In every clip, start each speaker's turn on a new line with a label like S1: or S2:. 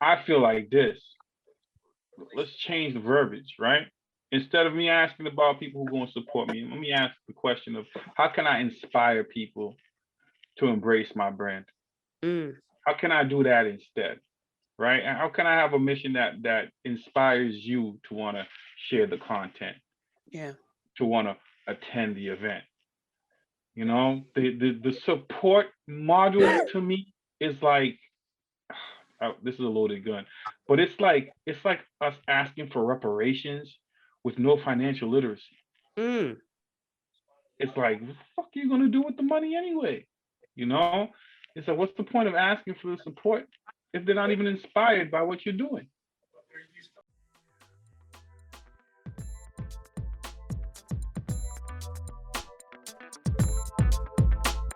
S1: I feel like this. Let's change the verbiage, right? Instead of me asking about people who are going to support me, let me ask the question of how can I inspire people to embrace my brand?
S2: Mm,
S1: How can I do that instead? Right? And how can I have a mission that inspires you to want to share the content,
S2: yeah.
S1: to want to attend the event? The support module to me is like this is a loaded gun, but it's like us asking for reparations with no financial literacy.
S2: Mm,
S1: It's like, what the fuck are you gonna do with the money anyway? You know? It's like, what's the point of asking for the support if they're not even inspired by what you're doing?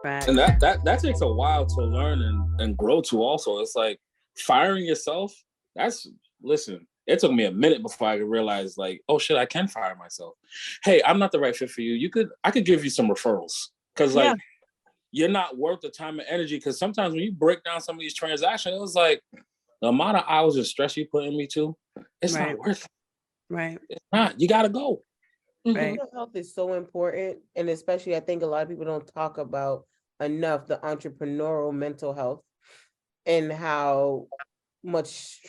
S3: And
S2: facts.
S3: that takes a while to learn and grow to. Also, it's like firing yourself. That's listen. It took me a minute before I could realize, like, oh shit, I can fire myself. Hey, I'm not the right fit for you. I could give you some referrals because
S2: Yeah.
S3: like you're not worth the time and energy. Because sometimes when you break down some of these transactions, it was like the amount of hours of stress you put in me too. It's
S2: Right.
S3: not worth it.
S2: Right.
S3: It's not. You gotta go.
S2: Right.
S4: Mental health is so important, and especially I think a lot of people don't talk about enough the entrepreneurial mental health and how much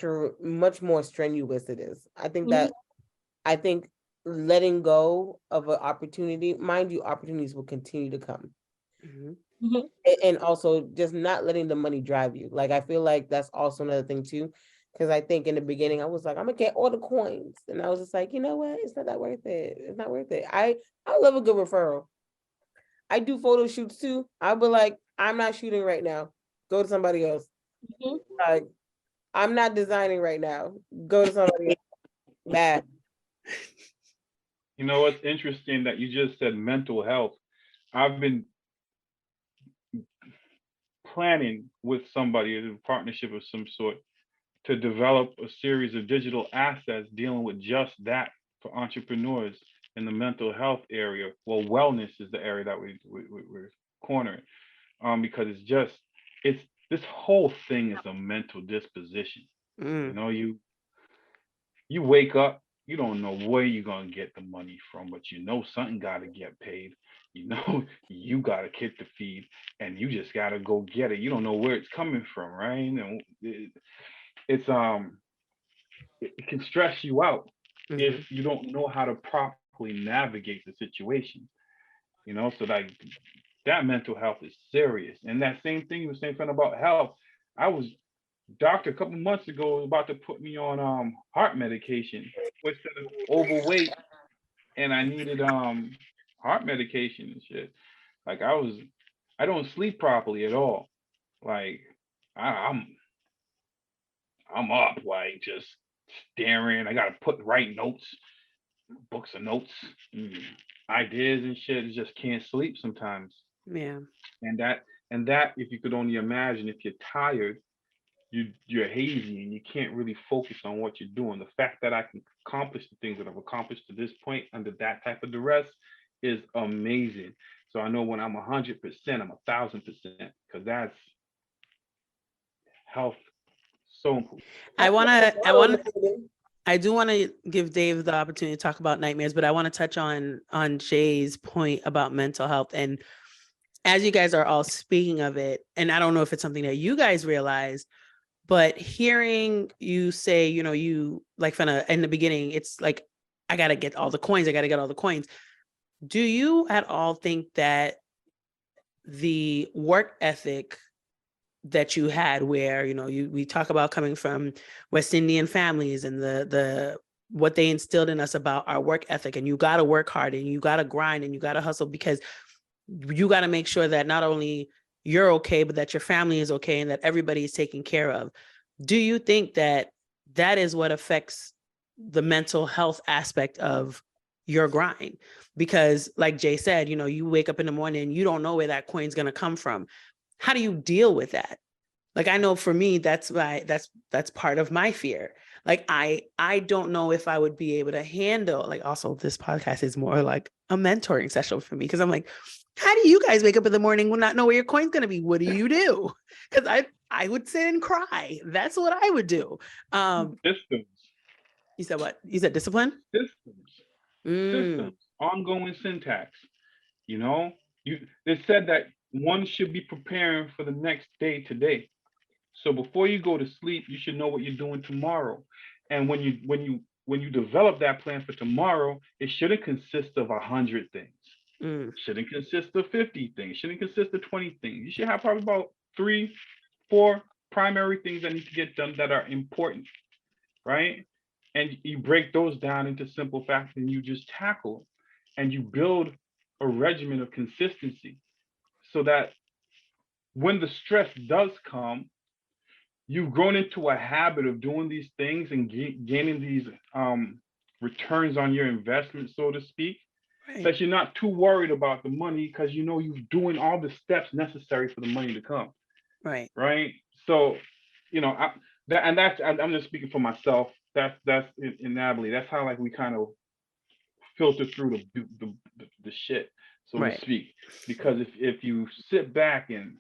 S4: more strenuous it is. I think letting go of an opportunity, mind you, opportunities will continue to come.
S2: Mhm.
S4: And also just not letting the money drive you. Like I feel like that's also another thing too. Because I think in the beginning I was like, I'm gonna get all the coins. And I was just like, you know what? It's not that worth it. It's not worth it. I love a good referral. I do photo shoots too. I'll be like, I'm not shooting right now. Go to somebody else. Like, I'm not designing right now. Go to somebody else. Bad.
S1: You know what's interesting that you just said mental health. I've been planning with somebody in a partnership of some sort to develop a series of digital assets dealing with just that for entrepreneurs in the mental health area. Well, wellness is the area that we're cornering, because it's this whole thing is a mental disposition. You
S2: Mm,
S1: know, you wake up, you don't know where you're gonna get the money from, but you know something gotta get paid. You know you got a kid to feed, and you just gotta go get it. You don't know where it's coming from, right? It's it can stress you out if
S2: mhm.
S1: you don't know how to properly navigate the situation. So like that mental health is serious. And that same thing you were saying about health. I was doctor a couple months ago was about to put me on heart medication instead of overweight, and I needed heart medication and shit. Like I don't sleep properly at all. Like I, I'm I'm up like just staring. I gotta put write notes, books of notes, mm, ideas and shit. I just can't sleep sometimes.
S2: Yeah.
S1: And that if you could only imagine if you're tired, you're hazy and you can't really focus on what you're doing. The fact that I can accomplish the things that I've accomplished to this point under that type of duress is amazing. So I know when I'm 100%, I'm 1,000% because that's health so important.
S2: I
S4: No,
S2: wanna
S4: it's
S2: I
S4: all
S2: want
S4: related.
S2: I do want to give Dave the opportunity to talk about nightmares, but I want to touch on Jay's point about mental health. And as you guys are all speaking of it, and I don't know if it's something that you guys realize, but hearing you say, you like Fena in the beginning, it's like, I gotta get all the coins. I gotta get all the coins. Do you at all think that the work ethic that you had where, we talk about coming from West Indian families and the what they instilled in us about our work ethic, and you got to work hard and you got to grind and you got to hustle because you got to make sure that not only you're okay, but that your family is okay and that everybody is taken care of. Do you think that that is what affects the mental health aspect of your grind? Because like Jay said, you wake up in the morning and you don't know where that coin's going to come from. How do you deal with that? Like, I know for me, that's part of my fear. Like, I don't know if I would be able to handle, like, also this podcast is more like a mentoring session for me. Cause I'm like, How do you guys wake up in the morning when not know where your coin's going to be? What do you do? Because I would sit and cry. That's what I would do.
S1: Systems.
S2: You said what? You said discipline?
S1: Systems. Ongoing syntax. You know, they said that one should be preparing for the next day today. So before you go to sleep, you should know what you're doing tomorrow. And when you develop that plan for tomorrow, it shouldn't consist of 100 things. It shouldn't consist of 50 things. It shouldn't consist of 20 things. You should have probably about 3, 4 primary things that need to get done that are important, right? And you break those down into simple facts and you just tackle them. And you build a regimen of consistency so that when the stress does come, you've grown into a habit of doing these things and gaining these returns on your investment, so to speak, that you're not too worried about the money because you know you're doing all the steps necessary for the money to come.
S2: Right.
S1: So, you know, I'm just speaking for myself. That's inevitably. That's how like we kind of filter through the shit, so to speak. Because if you sit back and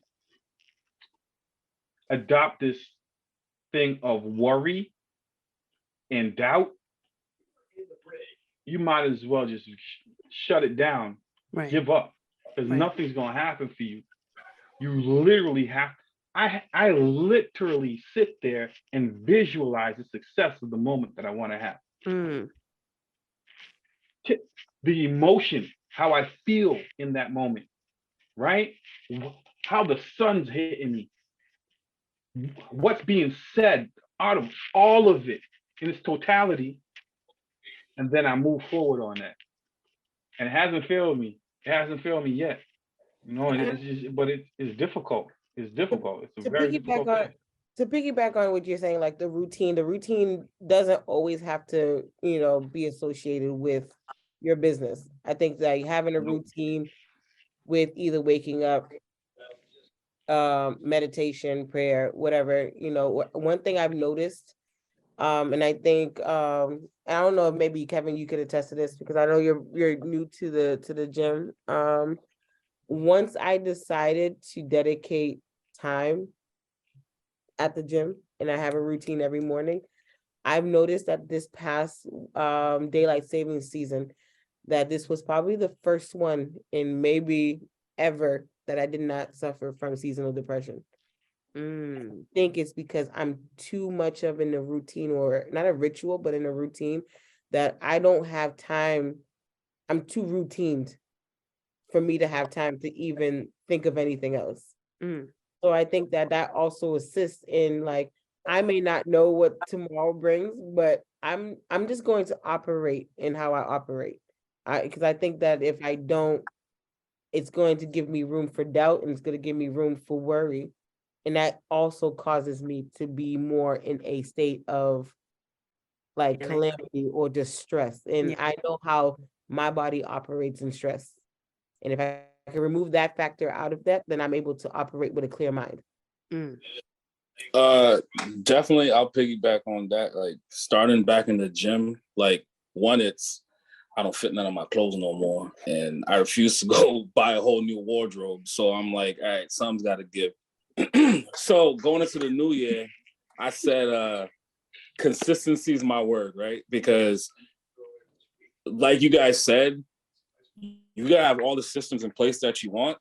S1: adopt this thing of worry and doubt, you might as well just shut it down, give up, because nothing's gonna happen for you. You literally have. I literally sit there and visualize the success of the moment that I want to have. The emotion, how I feel in that moment, right? How the sun's hitting me, what's being said out of all of it in its totality, and then I move forward on that. And it hasn't failed me. It hasn't failed me yet. You know, and it's just, but it's difficult. It's difficult. It's a very difficult thing.
S4: To piggyback on what you're saying, like the routine doesn't always have to, you know, be associated with your business. I think that having a routine with either waking up, meditation, prayer, whatever, you know, one thing I've noticed, and I think, I don't know if maybe Kevin, you could attest to this because I know you're new to the gym. Once I decided to dedicate time at the gym and I have a routine every morning, I've noticed that this past daylight savings season, that this was probably the first one in maybe ever that I did not suffer from seasonal depression. I think it's because I'm too much of in a routine, or not a ritual, but in a routine that I don't have time. I'm too routined for me to have time to even think of anything else. So I think that also assists in, like, I may not know what tomorrow brings, but I'm just going to operate in how I operate. Because I think that if I don't, it's going to give me room for doubt and it's going to give me room for worry. And that also causes me to be more in a state of like calamity or distress. And I know how my body operates in stress. And if I can remove that factor out of that, then I'm able to operate with a clear mind.
S3: Definitely, I'll piggyback on that. Like starting back in the gym, like I don't fit none of my clothes no more, and I refuse to go buy a whole new wardrobe. So I'm like, all right, something's got to give. So going into the new year, I said consistency is my word, right? Because like you guys said, you gotta have all the systems in place that you want,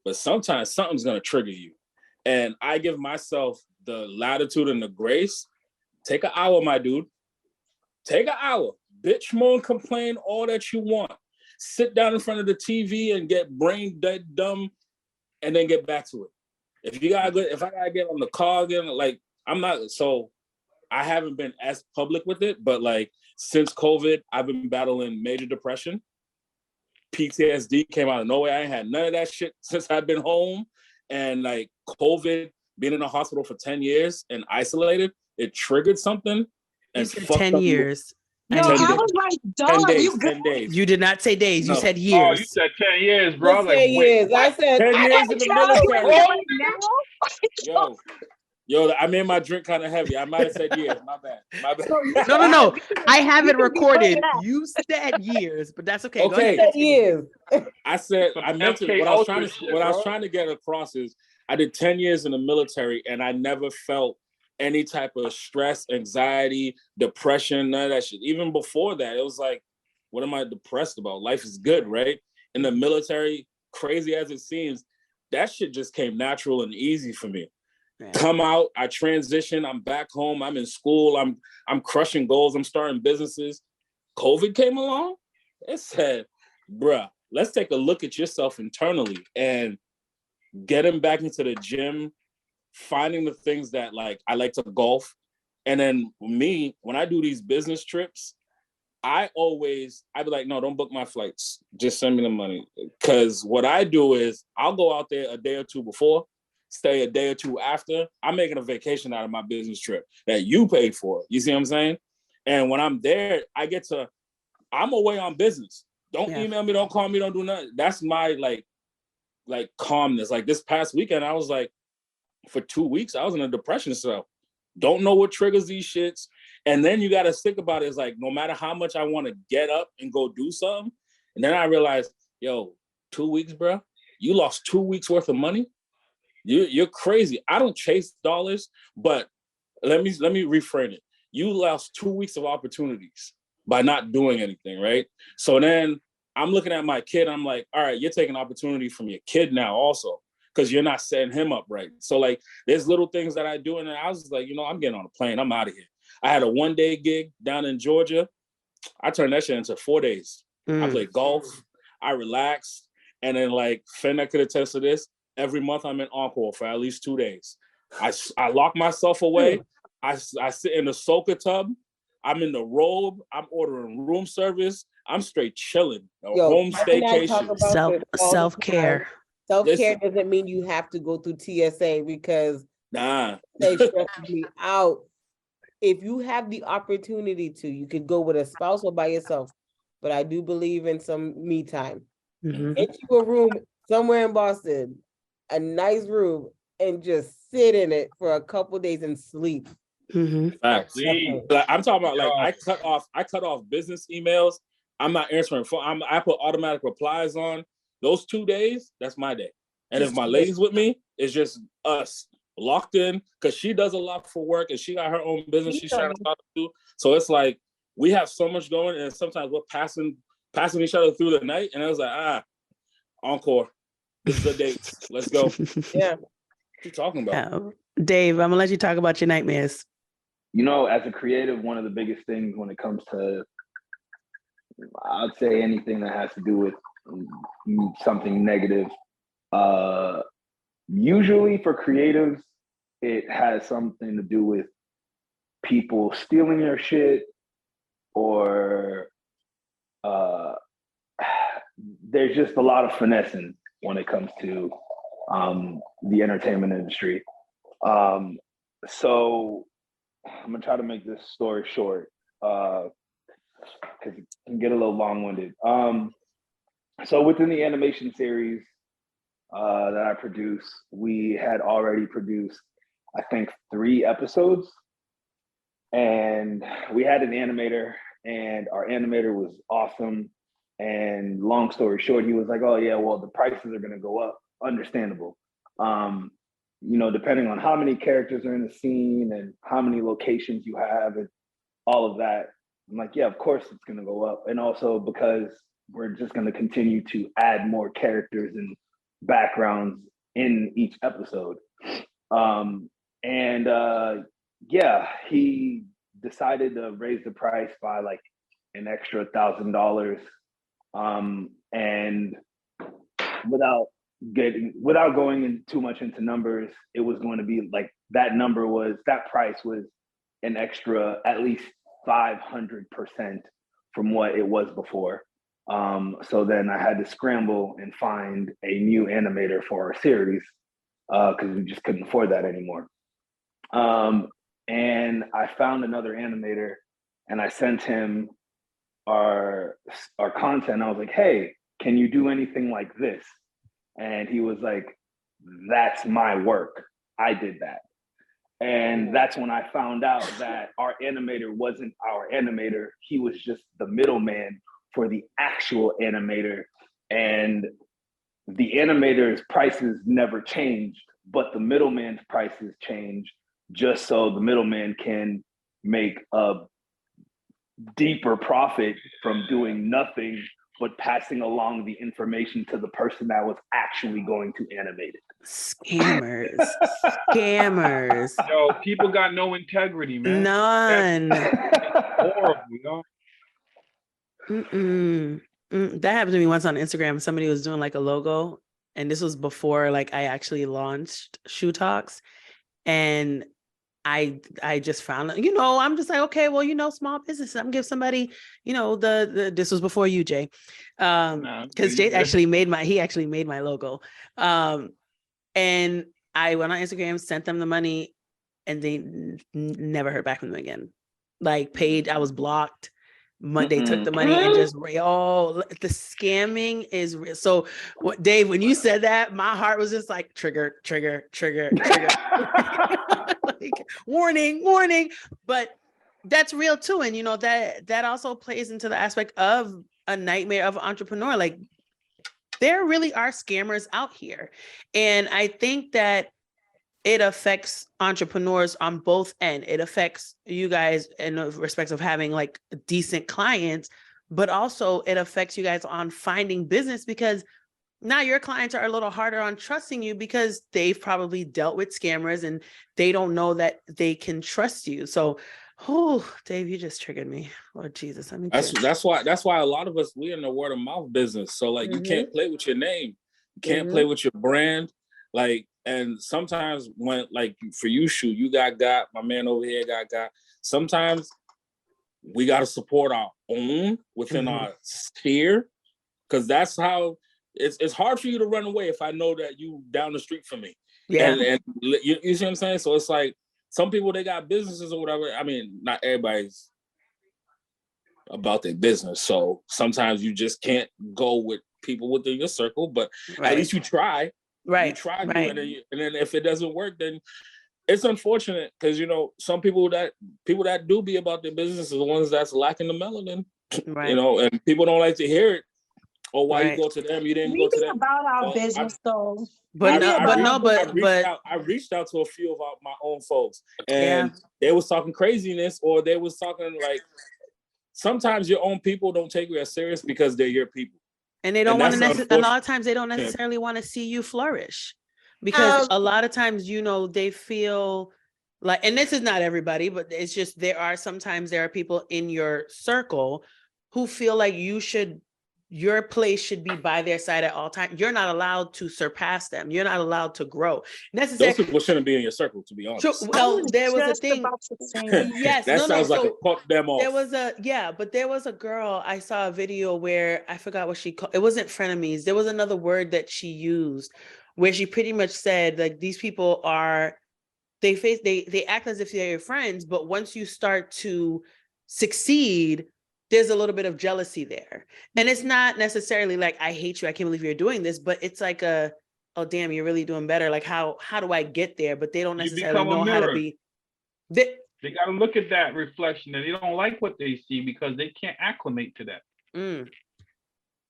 S3: but sometimes something's gonna trigger you. And I give myself the latitude and the grace. Take an hour, my dude. Take an hour. Bitch, moan, complain all that you want. Sit down in front of the TV and get brain dead dumb, and then get back to it. If I gotta get on the car again, like I'm not. So I haven't been as public with it, but like since COVID, I've been battling major depression. PTSD came out of nowhere. I ain't had none of that shit since I've been home. And like COVID, being in the hospital for 10 years and isolated, it triggered something. And
S2: 10 years.
S5: No, I was like, dog,
S3: 10 days.
S2: You did not say days. You said years.
S1: Oh, you said 10 years, bro.
S4: I said years. I said
S3: 10 years in the military.
S5: now.
S3: Yo, Yo, I made my drink kind of heavy. I might have said years. My bad. My bad.
S2: No. I have it
S4: You can be
S2: recorded.
S4: fucking up.
S2: You said years, but that's okay. Go
S3: Okay.
S2: ahead.
S4: Years.
S3: I mentioned
S1: MK
S3: what I was
S1: Ultra
S3: trying to
S1: shit,
S3: what I was
S1: bro.
S3: trying to get across is I did 10 years in the military and I never felt any type of stress, anxiety, depression, none of that shit. Even before that, it was like, what am I depressed about? Life is good, right? In the military, crazy as it seems, that shit just came natural and easy for me.
S2: Yeah.
S3: Come out, I transition, I'm back home, I'm in school, I'm crushing goals, I'm starting businesses. COVID came along, it said, bruh, let's take a look at yourself internally and getting back into the gym, finding the things that like I like to golf. And then me, when I do these business trips, I'd be like, no, don't book my flights. Just send me the money. Because what I do is I'll go out there a day or two before, stay a day or two after. I'm making a vacation out of my business trip that you paid for. You see what I'm saying? And when I'm there, I'm away on business. Don't email me, don't call me, don't do nothing. That's my like calmness. Like this past weekend, I was like, for 2 weeks, I was in a depression cell. Don't know what triggers these shits. And then you got to think about it. It's like, no matter how much I want to get up and go do something. And then I realized, yo, 2 weeks, bro, you lost 2 weeks worth of money. You're crazy. I don't chase dollars, but let me reframe it. You lost 2 weeks of opportunities by not doing anything, right? So then I'm looking at my kid. I'm like, all right, you're taking opportunity from your kid now also, because you're not setting him up right. So like, there's little things that I do. And I was like, I'm getting on a plane. I'm out of here. I had a 1-day gig down in Georgia. I turned that shit into 4 days. I played golf. I relaxed. And then like, Fena could attest to this. Every month I'm in Encore for at least 2 days. I lock myself away. I sit in the soaker tub. I'm in the robe. I'm ordering room service. I'm straight chilling. Home staycation.
S2: Self-care.
S4: Self-care doesn't mean you have to go through TSA because
S3: they
S4: stresses me out. If you have the opportunity to, you could go with a spouse or by yourself. But I do believe in some me time. Get you a room somewhere in Boston, a nice room, and just sit in it for a couple days and sleep.
S3: Facts. I'm talking about like I cut off business emails. I'm not answering phone. I put automatic replies on. Those 2 days, that's my day. And if my lady's with me, it's just us locked in because she does a lot for work and she got her own business she's trying to talk to. So it's like we have so much going, and sometimes we're passing each other through the night. And I was like, Encore. This is the date. Let's go.
S4: Yeah.
S3: What you talking about?
S2: Dave, I'm gonna let you talk about your nightmares.
S6: As a creative, one of the biggest things when it comes to, I'd say anything that has to do with something negative, usually for creatives, it has something to do with people stealing your shit, or there's just a lot of finessing when it comes to the entertainment industry. So I'm gonna try to make this story short because it can get a little long-winded. So within the animation series that I produce, we had already produced, I think, 3 episodes, and we had an animator, and our animator was awesome. And long story short, he was like, "Oh yeah, well the prices are gonna go up." Understandable. Depending on how many characters are in the scene and how many locations you have and all of that. I'm like, yeah, of course it's gonna go up. And also because we're just gonna continue to add more characters and backgrounds in each episode. He decided to raise the price by like an extra $1,000. And without going in too much into numbers, it was going to be like that price was an extra at least 500% from what it was before. So then I had to scramble and find a new animator for our series because we just couldn't afford that anymore. And I found another animator and I sent him our content. I was like, "Hey, can you do anything like this?" And he was like, "That's my work. I did that." And that's when I found out that our animator wasn't our animator. He was just the middleman for the actual animator. And the animator's prices never changed, but the middleman's prices changed just so the middleman can make a deeper profit from doing nothing but passing along the information to the person that was actually going to animate it.
S2: Scammers. Scammers.
S1: Yo, people got no integrity, man.
S2: None.
S1: Horrible, you know?
S2: That happened to me once on Instagram. Somebody was doing like a logo, and this was before like I actually launched Shou Talks, and I just found, I'm just like, okay, well, small business. I'm gonna give somebody, this was before you, Jay. Because Jay actually made my logo. And I went on Instagram, sent them the money, and they never heard back from them again. Like paid, I was blocked. They took the money and just the scamming is real. So Dave, when you said that, my heart was just like trigger. Like warning. But that's real too. And that also plays into the aspect of a nightmare of an entrepreneur. Like there really are scammers out here. And I think that it affects entrepreneurs on both ends. It affects you guys in respect of having like decent clients, but also it affects you guys on finding business, because now your clients are a little harder on trusting you because they've probably dealt with scammers and they don't know that they can trust you. So, Dave, you just triggered me. Lord Jesus,
S3: that's why a lot of us, we're in the word of mouth business. So like you can't play with your name, you can't play with your brand, like. And sometimes when, like for you, Shou, you got my man over here got. Sometimes we got to support our own within our sphere, because that's how it's hard for you to run away if I know that you down the street from me.
S2: Yeah.
S3: And you see what I'm saying? So it's like some people, they got businesses or whatever. I mean, not everybody's about their business. So sometimes you just can't go with people within your circle, but at least you try.
S2: Right.
S3: You try to, and then if it doesn't work, then it's unfortunate, because some people that do be about their business are the ones that's lacking the melanin.
S2: Right.
S3: And people don't like to hear it. Or why you go to them? You didn't go to them.
S5: About our business, though.
S3: I reached out to a few of my own folks, and they was talking craziness, or they was talking like, sometimes your own people don't take you as serious because they're your people.
S2: And they don't want to a lot of times they don't necessarily want to see you flourish, because a lot of times, they feel like, and this is not everybody, but it's just, there are people in your circle who feel like your place should be by their side at all times. You're not allowed to surpass them. You're not allowed to grow.
S3: Those people shouldn't be in your circle, to be honest.
S2: Well, there was a thing. Yes,
S3: that sounds like a cut them off.
S2: There was a girl, I saw a video where I forgot what she called. It wasn't frenemies. There was another word that she used where she pretty much said, like, these people they act as if they're your friends, but once you start to succeed, there's a little bit of jealousy there. And it's not necessarily like, I hate you, I can't believe you're doing this, but it's like oh damn, you're really doing better. Like how do I get there? But they don't necessarily know how to be.
S1: They got to look at that reflection, and they don't like what they see because they can't acclimate to that.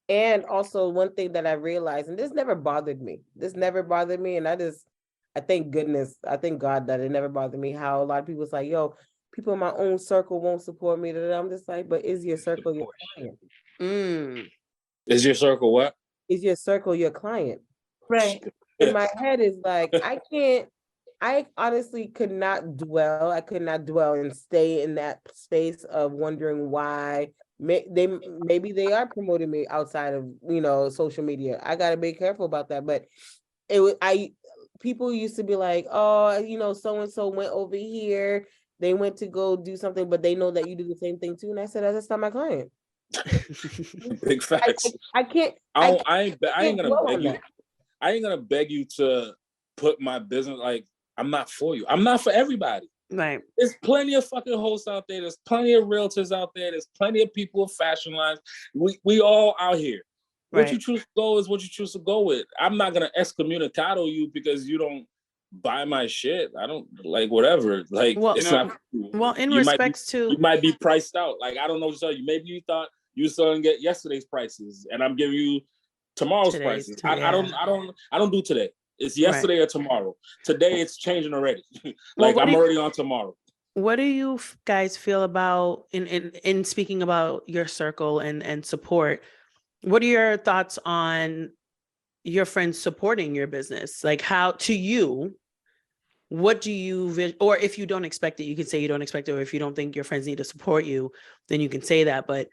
S4: And also one thing that I realized, and this never bothered me. And I thank God that it never bothered me, how a lot of people was like, yo, people in my own circle won't support me. I'm just like, but is your circle your client?
S3: Is your circle what?
S4: Is your circle your client?
S5: Right.
S4: In my head is like, I honestly could not dwell and stay in that space of wondering why maybe they are promoting me outside of social media. I gotta be careful about that. But people used to be like, oh, so and so went over here. They went to go do something, but they know that you do the same thing too. And I said, that's not my client.
S3: Big facts.
S4: I can't.
S3: I ain't gonna beg you to put my business, like, I'm not for you. I'm not for everybody.
S2: Right.
S3: There's plenty of fucking hosts out there. There's plenty of realtors out there. There's plenty of people with fashion lines. We all out here. What you choose to go is what you choose to go with. I'm not gonna excommunicado you because you don't buy my shit. I don't like whatever. Like
S2: Well,
S3: it's
S1: No.
S3: not.
S2: well, in
S3: You might be,
S2: respects to,
S3: you might be priced out. Like I don't know what to tell you. Maybe you thought you was going to get yesterday's prices, and I'm giving you tomorrow's
S2: Today's,
S3: prices.
S2: yeah.
S3: I don't do today. It's
S2: Right.
S3: yesterday or tomorrow. Today it's changing already.
S2: Well,
S3: Like
S2: what
S3: I'm
S2: do-
S3: already on tomorrow.
S2: What do you guys feel about in speaking about your circle and support? What are your thoughts on your friends supporting your business? Like how to you, what do you or if you don't expect it, you can say you don't expect it, or if you don't think your friends need to support you, then you can say that. But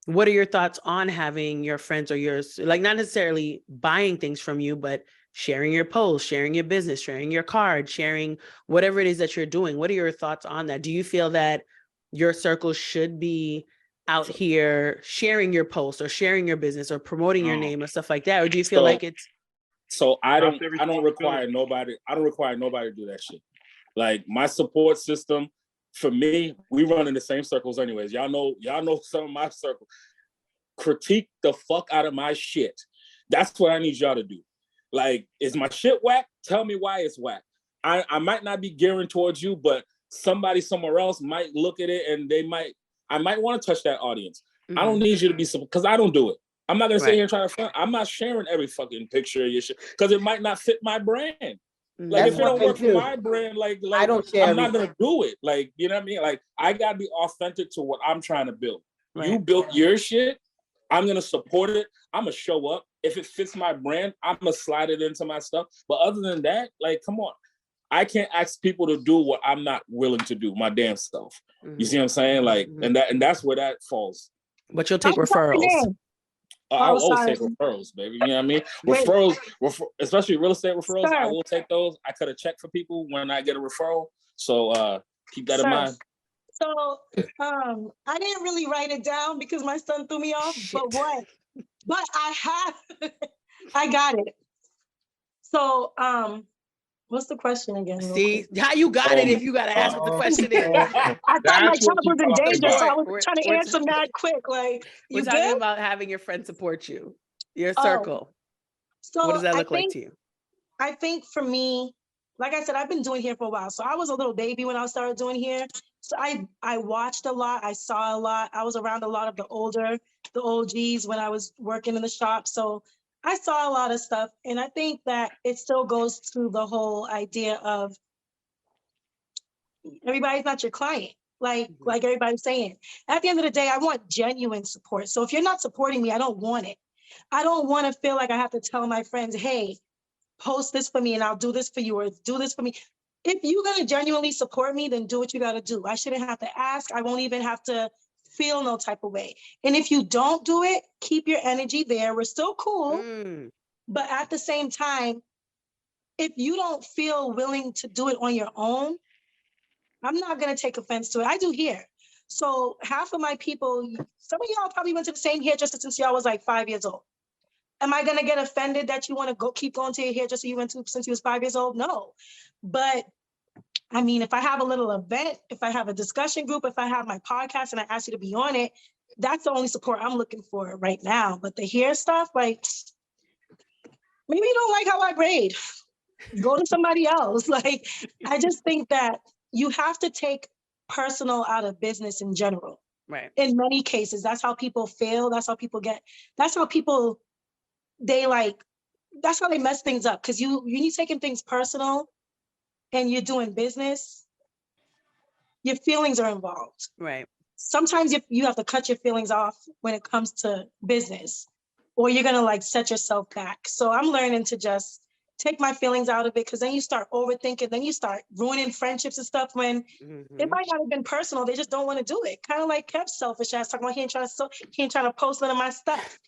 S2: what are your thoughts on having your friends or yours, like not necessarily buying things from you, but sharing your posts, sharing your business, sharing your card, sharing whatever it is that you're doing? What are your thoughts on that? Do you feel that your circle should be out here sharing your posts or sharing your business or promoting your
S1: No.
S2: name or stuff like that? Or do you feel
S3: So-
S2: like it's
S3: So I
S1: That's
S3: don't
S1: their
S3: require nobody. I don't require nobody to do that shit. Like my support system, for me, we run in the same circles anyways. Y'all know some of my circle. Critique the fuck out of my shit. That's what I need y'all to do. Like, is my shit whack? Tell me why it's whack. I might not be gearing towards you, but somebody somewhere else might look at it and I might want to touch that audience. I don't need you to be, because I don't do it. I'm not gonna sit
S2: Right.
S3: here and try to front. I'm not sharing every fucking picture of your shit because it might not fit my brand. Like
S4: That's
S3: if it
S4: one
S3: don't
S4: thing
S3: work for
S4: too.
S3: my brand, like
S4: I don't share
S3: I'm not
S4: everything.
S3: gonna do it. Like, you know what I mean? Like I gotta be authentic to what I'm trying to build. You
S2: Right.
S3: built your shit. I'm gonna support it. I'm gonna show up. If it fits my brand, I'm gonna slide it into my stuff. But other than that, like, come on. I can't ask people to do what I'm not willing to do, my damn self. You see what I'm saying? Like, and that's where that falls.
S2: But you'll take
S5: What's your
S2: referrals.
S5: name?
S3: I will always
S5: sorry.
S3: take referrals, baby. You know what I mean?
S5: Wait.
S3: Referrals, especially real estate referrals, I
S5: Sir.
S3: will take those. I cut a check for people when I get a referral. So keep that in
S5: Sir.
S3: mind.
S5: So I didn't really write it down because my son threw me off.
S2: Shit.
S5: But I have I got it. So what's the question again? real
S2: See
S5: quick?
S2: how you got
S3: Oh
S2: it if
S3: my
S2: you gotta ask what the
S3: God.
S2: question is.
S5: I thought my
S1: That's what
S5: child
S1: you
S5: was in
S1: talking
S5: danger, so I
S1: about.
S5: was trying to
S2: We're
S5: answer mad quick. Like,
S2: We're
S5: you
S2: talking
S5: good?
S2: about having your friend support you, your
S5: Oh,
S2: circle.
S5: so
S2: What does that
S5: I
S2: look like
S5: think
S2: to you?
S5: I think for me, like I said, I've been doing hair for a while. So I was a little baby when I started doing hair. So I watched a lot. I saw a lot. I was around a lot of the OGs when I was working in the shop. So I saw a lot of stuff. And I think that it still goes to the whole idea of everybody's not your client. Like everybody's saying. At the end of the day, I want genuine support. So if you're not supporting me, I don't want it. I don't want to feel like I have to tell my friends, hey, post this for me and I'll do this for you or do this for me. If you're going to genuinely support me, then do what you got to do. I shouldn't have to ask. I won't even have to feel no type of way. And if you don't do it, keep your energy there. We're still cool. But at the same time, if you don't feel willing to do it on your own, I'm not going to take offense to it. I do hair. So half of my people, some of y'all probably went to the same hairdresser since y'all was like 5 years old. Am I going to get offended that you want to keep going to your hairdresser you went to since you was 5 years old? No. But I mean, if I have a little event, if I have a discussion group, if I have my podcast and I ask you to be on it, that's the only support I'm looking for right now. But the hair stuff, like, maybe you don't like how I braid. Go to somebody else. Like, I just think that you have to take personal out of business in general.
S2: Right.
S5: In many cases, that's how people fail. That's how people that's how people, that's how they mess things up. Because you're taking things personal and you're doing business, your feelings are involved.
S2: Right.
S5: Sometimes you have to cut your feelings off when it comes to business, or you're going to set yourself back. So I'm learning to just take my feelings out of it, because then you start overthinking, then you start ruining friendships and stuff when it might not have been personal. They just don't want to do it. Kind of like Kev's selfish ass talking about he ain't trying to post none of my stuff.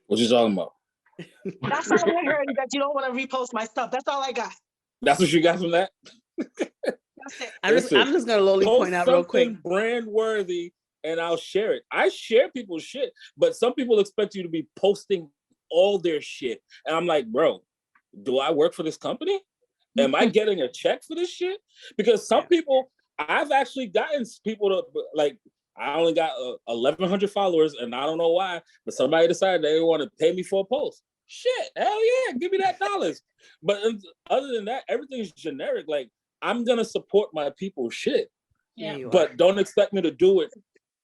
S3: What you talking about?
S5: That's all I heard, is that you don't want to repost my stuff. That's all I got.
S3: That's what you got from that?
S5: That's it.
S2: I'm just gonna lowly point out real quick.
S3: Brand worthy, and I'll share it. I share people's shit, but some people expect you to be posting all their shit, and I'm like, bro, do I work for this company? Am I getting a check for this shit? Because some people, I've actually gotten people to, like, I only got 1,100 followers, and I don't know why, but somebody decided they want to pay me for a post. shit, hell yeah, give me that dollars. But other than that, everything's generic. Like, I'm gonna support my people's shit, but don't expect me to do it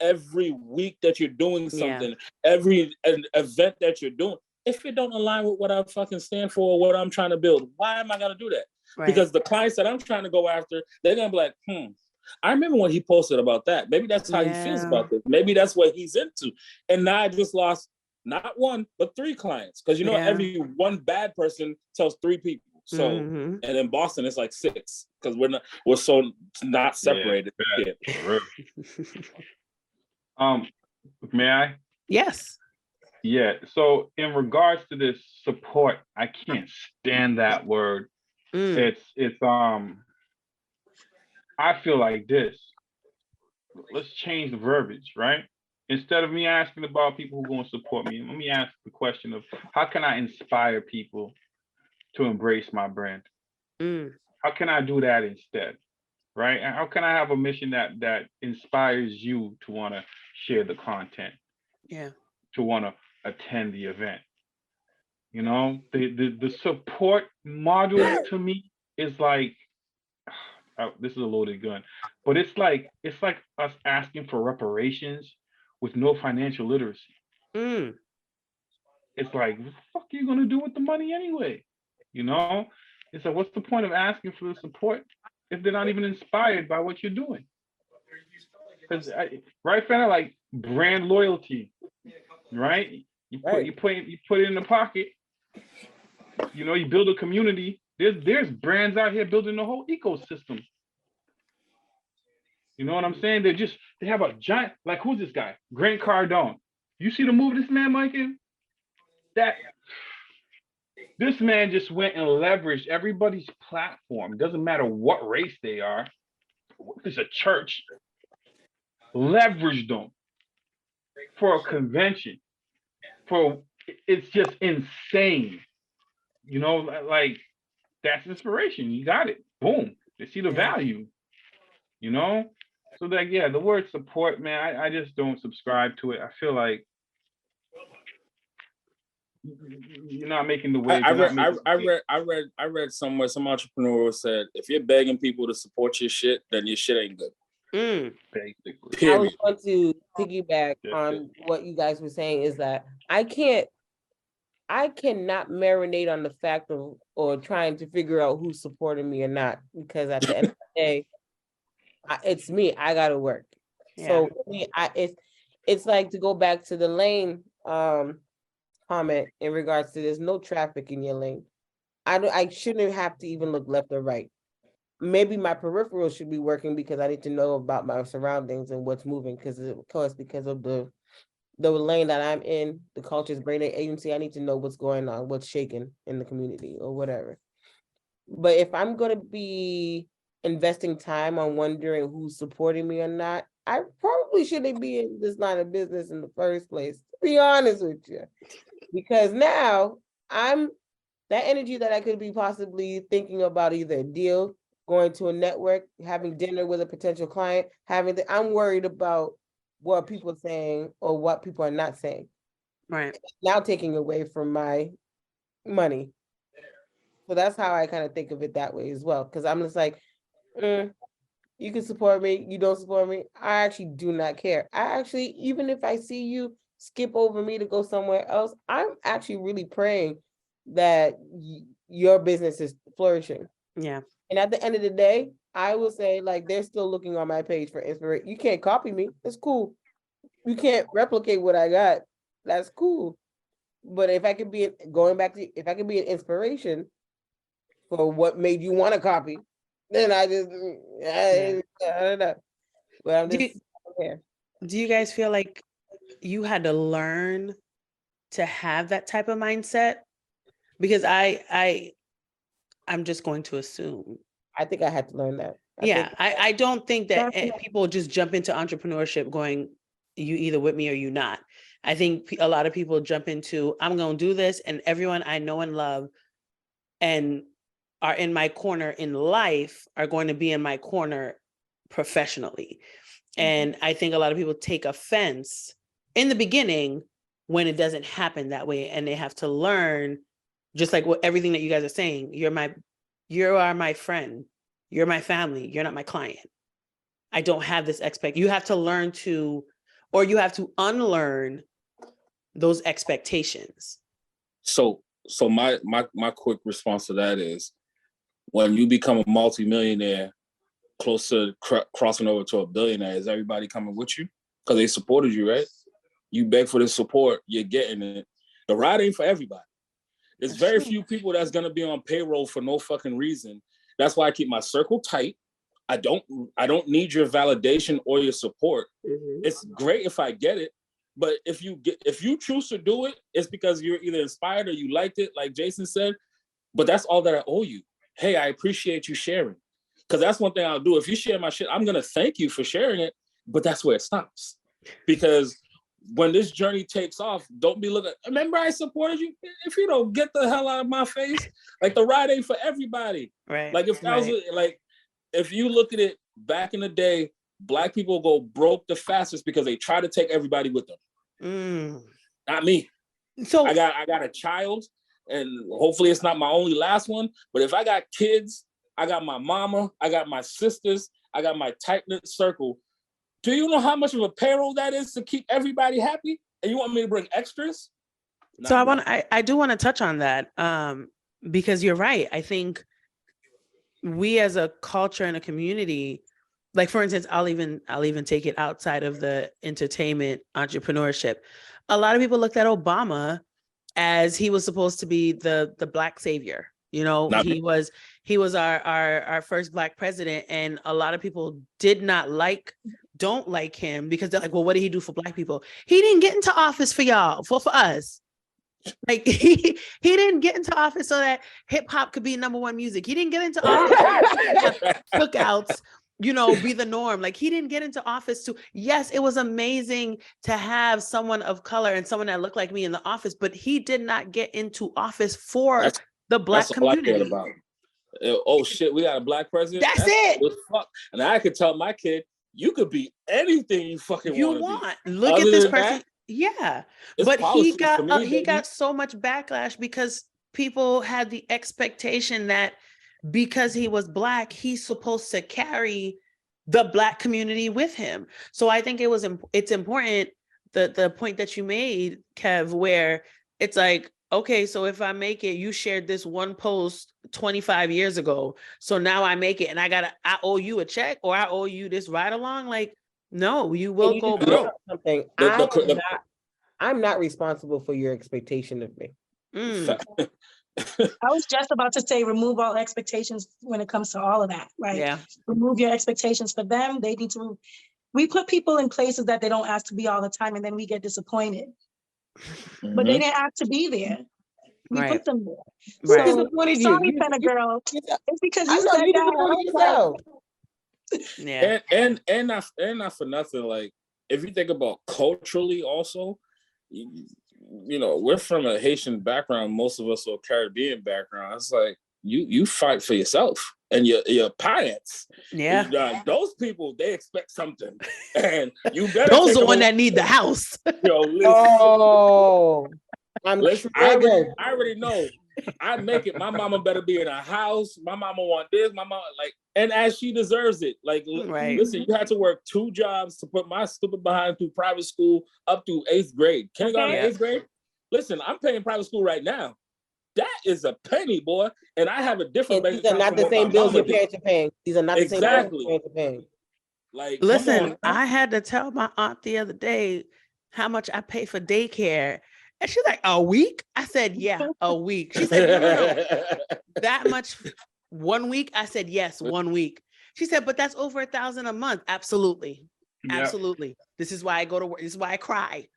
S3: every week that you're doing something, every an event that you're doing. If it don't align with what I fucking stand for or what I'm trying to build, why am I gonna do that? Right. Because the clients that I'm trying to go after, they're gonna be like, I remember when he posted about that. Maybe that's how he feels about this. Maybe that's what he's into. And now I just lost not one, but 3 clients. Because you know, every one bad person tells 3 people. So and in Boston it's like 6 because we're so not separated.
S1: May I?
S2: Yes.
S1: Yeah. So in regards to this support, I can't stand that word. It's I feel like this. Let's change the verbiage, right? Instead of me asking about people who are going to support me, let me ask the question of how can I inspire people to embrace my brand? How can I do that instead? Right? And how can I have a mission that inspires you to want to share the content?
S2: Yeah.
S1: To want to attend the event. You know, the support module to me is like this is a loaded gun, but it's like us asking for reparations with no financial literacy. It's like, what the fuck are you gonna do with the money anyway? You know, it's like, what's the point of asking for the support if they're not even inspired by what you're doing? Because right, Fena, like brand loyalty, right? You put it in the pocket. You know, you build a community. There's brands out here building the whole ecosystem. You know what I'm saying? They have a giant, like, who's this guy? Grant Cardone. You see the move this man making? This man just went and leveraged everybody's platform. Doesn't matter what race they are. If it's a church, leveraged them for a convention. It's just insane. You know, like, that's inspiration. You got it. Boom. They see the value. You know? So that, the word support, man, I just don't subscribe to it. I feel like you're not making the wave.
S3: I read somewhere some entrepreneur said, if you're begging people to support your shit, then your shit ain't good.
S1: Basically.
S3: Period.
S4: I was going to piggyback on what you guys were saying is that I cannot marinate on the fact of or trying to figure out who's supporting me or not, because at the end of the day, it's me. I gotta work. Yeah. So for me, it's like, to go back to the lane comment in regards to there's no traffic in your lane. I shouldn't have to even look left or right. Maybe my peripheral should be working because I need to know about my surroundings and what's moving, because of the lane that I'm in, the culture's brain agency. I need to know what's going on, what's shaking in the community or whatever. But if I'm going to be investing time on wondering who's supporting me or not, I probably shouldn't be in this line of business in the first place, to be honest with you. Because now I'm that energy that I could be possibly thinking about either a deal, going to a network, having dinner with a potential client, I'm worried about what people are saying or what people are not saying.
S2: Right.
S4: Now taking away from my money. So that's how I kind of think of it that way as well. Because I'm just like, you can support me, you don't support me. I actually do not care. Even if I see you skip over me to go somewhere else, I'm actually really praying that your business is flourishing.
S2: Yeah.
S4: And at the end of the day, I will say, like, they're still looking on my page for inspiration. You can't copy me. It's cool. You can't replicate what I got. That's cool. But if I could be an inspiration for what made you want to copy, then I don't know. But I'm just here.
S2: Do you guys feel like you had to learn to have that type of mindset? Because I'm just going to assume.
S4: I think I had to learn that.
S2: I don't think that people just jump into entrepreneurship going, you either with me or you not. I think a lot of people jump into, I'm going to do this, and everyone I know and love and are in my corner in life are going to be in my corner professionally. And I think a lot of people take offense in the beginning when it doesn't happen that way, and they have to learn, just like what everything that you guys are saying. You are my friend, you're my family, you're not my client. I don't have this you have to learn to, or you have to unlearn those expectations.
S3: So my quick response to that is, when you become a multimillionaire, close to crossing over to a billionaire, is everybody coming with you? Because they supported you, right? You beg for the support, you're getting it. The ride ain't for everybody. There's
S2: That's
S3: very
S2: true.
S3: few people that's gonna be on payroll for no fucking reason. That's why I keep my circle tight. I don't need your validation or your support.
S2: Mhm.
S3: It's great if I get it, but if you choose to do it, it's because you're either inspired or you liked it, like Jason said. But that's all that I owe you. Hey, I appreciate you sharing. Because that's one thing I'll do. If you share my shit, I'm gonna thank you for sharing it, but that's where it stops. Because when this journey takes off, don't be looking, remember I supported you? If you don't get the hell out of my face, like the ride ain't for everybody.
S2: Right.
S3: Like if that was like, if you look at it back in the day, Black people go broke the fastest because they try to take everybody with them. Not me.
S2: So
S3: I got a child, and hopefully it's not my only last one, but if I got kids, I got my mama, I got my sisters, I got my tight-knit circle. Do you know how much of a payroll that is to keep everybody happy? And you want me to bring extras?
S2: So I do want to touch on that, because you're right. I think we as a culture and a community, like for instance, I'll even take it outside of the entertainment entrepreneurship. A lot of people looked at Obama as he was supposed to be the Black savior. You know, he was our first Black president, and a lot of people don't like him because they're like, well, what did he do for Black people? He didn't get into office for y'all, for us. Like he didn't get into office so that hip hop could be number one music. He didn't get into office so cookouts, be the norm. Like he didn't get into office to, yes, it was amazing to have someone of color and someone that looked like me in the office, but he did not get into office for the Black community.
S3: All I cared about. Oh shit, we got a Black president.
S2: That's it.
S3: Fuck. And I could tell my kid, you could be anything you fucking want.
S2: Look
S3: Other
S2: at this
S3: than
S2: person. But he got so much backlash because people had the expectation that because he was Black, he's supposed to carry the Black community with him. So I think it's important, the point that you made, Kev, where it's like, okay, so if I make it, you shared this one post 25 years ago. So now I make it and I owe you a check, or I owe you this ride along. Like, no, you will go broke.
S4: Something. I'm not responsible for your expectation of me.
S5: I was just about to say, remove all expectations when it comes to all of that, right?
S2: Yeah.
S5: Remove your expectations for them. They need to. We put people in places that they don't ask to be all the time, and then we get disappointed. But they didn't ask to be there. We put them there.
S2: Right.
S5: So, sorry, Fena girl. It's because you said that.
S4: Yourself.
S2: Yeah.
S3: And not for nothing. Like, if you think about culturally, also, we're from a Haitian background. Most of us are Caribbean background. It's like you fight for yourself and your parents.
S2: Yeah.
S3: Those people, they expect something, and you better.
S2: Those are the one that need the house.
S3: Listen.
S4: Oh,
S3: I already know. I make it. My mama better be in a house. My mama want this. My mama and as she deserves it. Like, listen, you had to work 2 jobs to put my stupid behind through private school up through 8th grade. Kindergarten, 8th grade. Listen, I'm paying private school right now. That is a penny, boy. And I have a different.
S4: These are not the same bills your parents are paying. These are not the same bills your parents are paying.
S3: Like,
S2: listen, I had to tell my aunt the other day how much I pay for daycare. And she's like, a week? I said, yeah, a week. She said, no. That much 1 week? I said, yes, 1 week. She said, but that's over $1,000 a month. Absolutely. Yep. Absolutely. This is why I go to work. This is why I cry.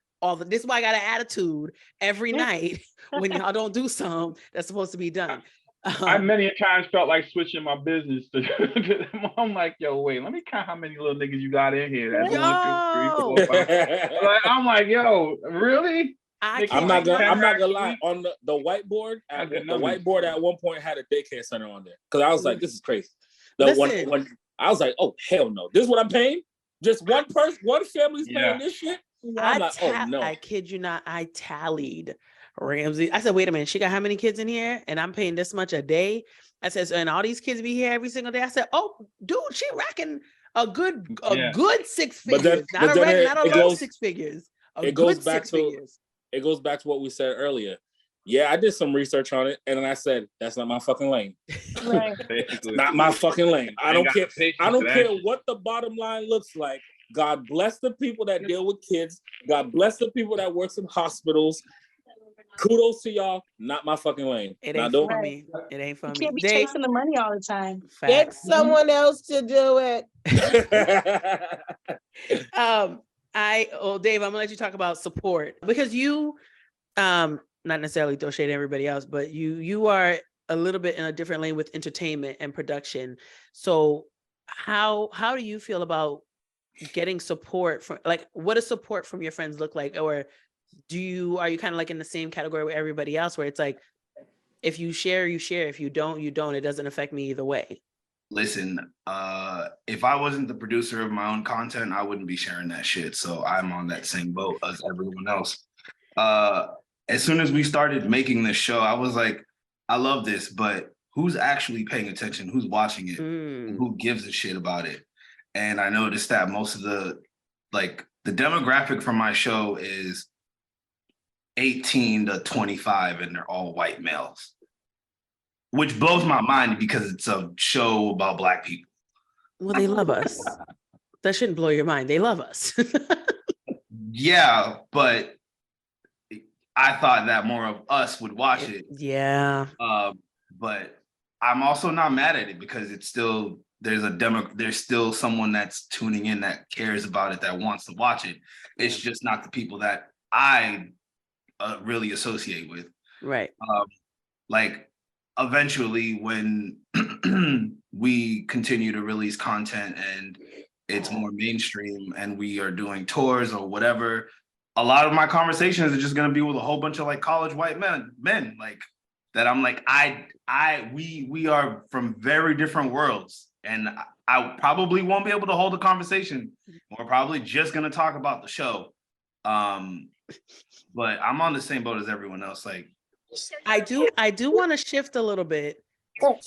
S2: This is why I got an attitude every night when y'all don't do something that's supposed to be done.
S1: I many times felt like switching my business to I'm like, yo, wait, let me count how many little niggas you got in here. That's 1, 2, 3, 4, 5. I'm like, yo, really?
S3: I'm not gonna lie. On the whiteboard, at one point had a daycare center on there because I was like, this is crazy. When I was like, oh hell no, this is what I'm paying. Just one person, one family's paying this shit. I'm like, oh no.
S2: I kid you not, I tallied Ramsey. I said, wait a minute, she got how many kids in here? And I'm paying this much a day. I said, and all these kids be here every single day. I said, oh, dude, she racking a good
S1: Yeah.
S2: six
S3: But then-
S2: figures. Not
S3: but
S2: a
S3: then
S2: not a
S3: it
S2: low
S3: goes-
S2: 6 figures.
S3: it goes
S2: good
S3: back
S2: 6
S3: to-
S2: figures.
S3: It goes back to what we said earlier. Yeah, I did some research on it, and then I said, that's not my fucking lane.
S5: Right.
S1: Basically.
S3: Not my fucking lane. I
S1: Ain't
S3: don't
S1: got
S3: care.
S1: the patience
S3: I don't
S1: for that
S3: care
S1: shit.
S3: what the bottom line looks like. God bless the people that deal with kids. God bless the people that works in hospitals. Kudos to y'all. Not my fucking lane.
S2: It
S3: Now,
S2: ain't
S3: don't-
S2: for
S5: Right.
S2: me. It ain't for
S5: You
S2: me.
S5: can't be
S2: Dave,
S5: chasing the money all the time.
S4: Get
S2: facts.
S4: someone else to do it.
S2: Dave, I'm gonna let you talk about support because you not necessarily throw shade at everybody else, but you are a little bit in a different lane with entertainment and production. So how do you feel about getting support from, like, what does support from your friends look like? Or are you kind of like in the same category with everybody else where it's like, if you share, you share. If you don't, you don't. It doesn't affect me either way.
S7: Listen, if I wasn't the producer of my own content, I wouldn't be sharing that shit. So I'm on that same boat as everyone else. As soon as we started making this show, I was like, I love this, but who's actually paying attention? Who's watching it? And who gives a shit about it? And I noticed that most of the demographic for my show is 18 to 25, and they're all white males, which blows my mind because it's a show about Black people.
S2: Well, they love us. That shouldn't blow your mind. They love us.
S7: Yeah, but I thought that more of us would watch it.
S2: Yeah.
S7: But I'm also not mad at it because it's still, there's still someone that's tuning in that cares about it, that wants to watch it. It's just not the people that I really associate with.
S2: Right.
S7: Like eventually when we continue to release content and it's more mainstream and we are doing tours or whatever, a lot of my conversations are just going to be with a whole bunch of like college white men like that. I'm like, we are from very different worlds, and I probably won't be able to hold a conversation. We're probably just going to talk about the show. But I'm on the same boat as everyone else. Like,
S2: I do want to shift a little bit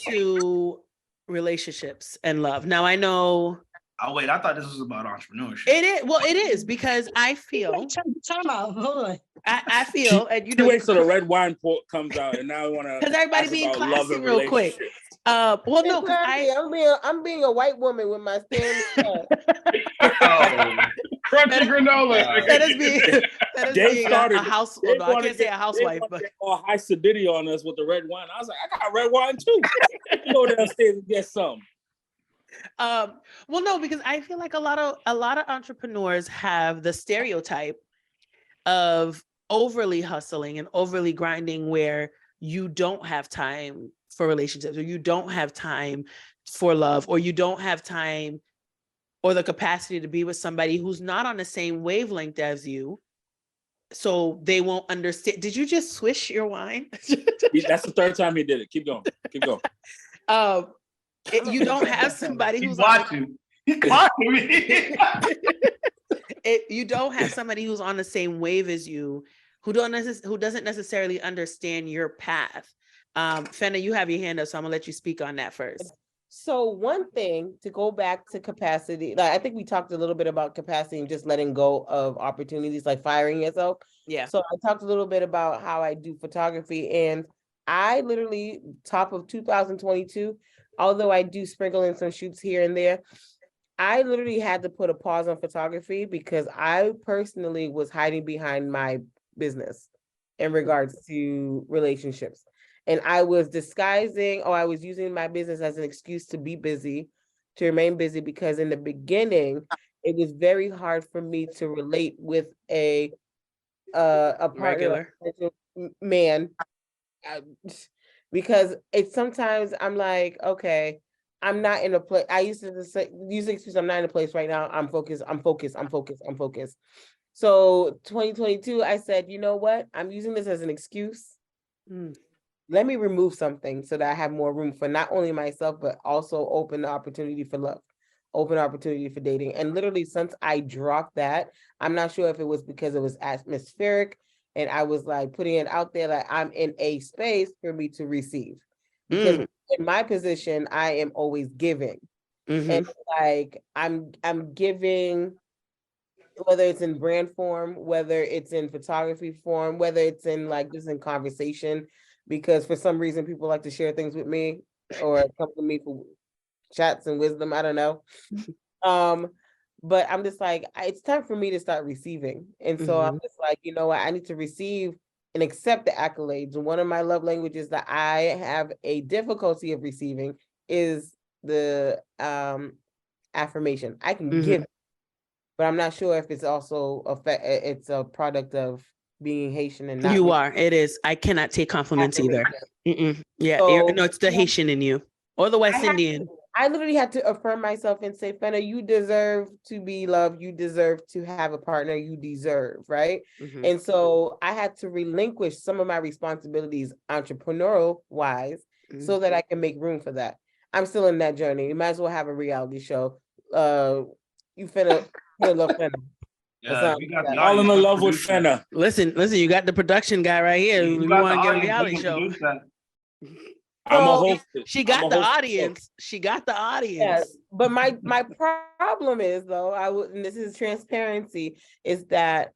S2: to relationships and love. Now I know
S7: oh wait, I thought this was about entrepreneurship.
S2: it is. Well, it is because I feel
S5: Time out. Hold on.
S2: I feel, and you
S3: You
S2: know,
S3: wait till the red wine port comes out, and now I want to.
S2: because everybody being classy real quick. Well, no, because
S4: I'm being a white woman with my stand.
S1: Crunchy granola.
S2: that is being
S3: They started
S2: a house.
S3: they
S2: Well, no, I
S3: wanted
S2: can't say
S3: to
S2: a housewife, but
S3: get all high acidity on us with the red wine. I was like, I got red wine too. Go downstairs and get some.
S2: well, no, because I feel like a lot of entrepreneurs have the stereotype of overly hustling and overly grinding, where you don't have time for relationships, or you don't have time for love, or you don't have time or the capacity to be with somebody who's not on the same wavelength as you. So they won't understand. Did you just swish your wine?
S3: That's the third time he did it. Keep going. Keep going.
S2: You don't have somebody who's
S7: watching. He's watching me.
S2: You don't have somebody who's on the same wave as you, who doesn't necessarily understand your path. Fena, you have your hand up, so I'm gonna let you speak on that first.
S4: So one thing, to go back to capacity, like I think we talked a little bit about capacity and just letting go of opportunities, like firing yourself.
S2: Yeah.
S4: So I talked a little bit about how I do photography, and I literally, top of 2022, although I do sprinkle in some shoots here and there, I literally had to put a pause on photography because I personally was hiding behind my business in regards to relationships. And I was disguising, or I was using my business as an excuse to be busy, to remain busy, because in the beginning, it was very hard for me to relate with a partner,
S2: Regular
S4: man, because it's sometimes I'm like, okay, I'm not in a place. I used to say, use the excuse, I'm not in a place right now. I'm focused. So 2022, I said, you know what? I'm using this as an excuse. Let me remove something so that I have more room for not only myself, but also open the opportunity for love. open opportunity for dating. And literally since I dropped that, I'm not sure if it was because it was atmospheric and I was like putting it out there that I'm in a space for me to receive. Because in my position, I am always giving. And like I'm giving, whether it's in brand form, whether it's in photography form, whether it's in like just in conversation, because for some reason people like to share things with me or come to me for chats and wisdom. I don't know. But I'm just like, it's time for me to start receiving. And so I'm just like, you know what, I need to receive and accept the accolades. And one of my love languages that I have a difficulty of receiving is the affirmation. I can give, but I'm not sure if it's also it's a product of being Haitian and not.
S2: You are. It is. I cannot take compliments either. Yeah.
S4: So,
S2: No, it's the Haitian in you or the West Indian.
S4: I literally had to affirm myself and say, Fena, you deserve to be loved. You deserve to have a partner. You deserve, right? And so I had to relinquish some of my responsibilities entrepreneurial wise so that I can make room for that. I'm still in that journey. You might as well have a reality show. You finna love Fena.
S7: Yeah,
S3: all in love with Fena.
S2: Listen, you got the production guy right here. You want to get a reality show.
S3: I'm a host.
S2: She got the audience. She got the audience.
S4: Yes, but my problem is though, and this is transparency, is that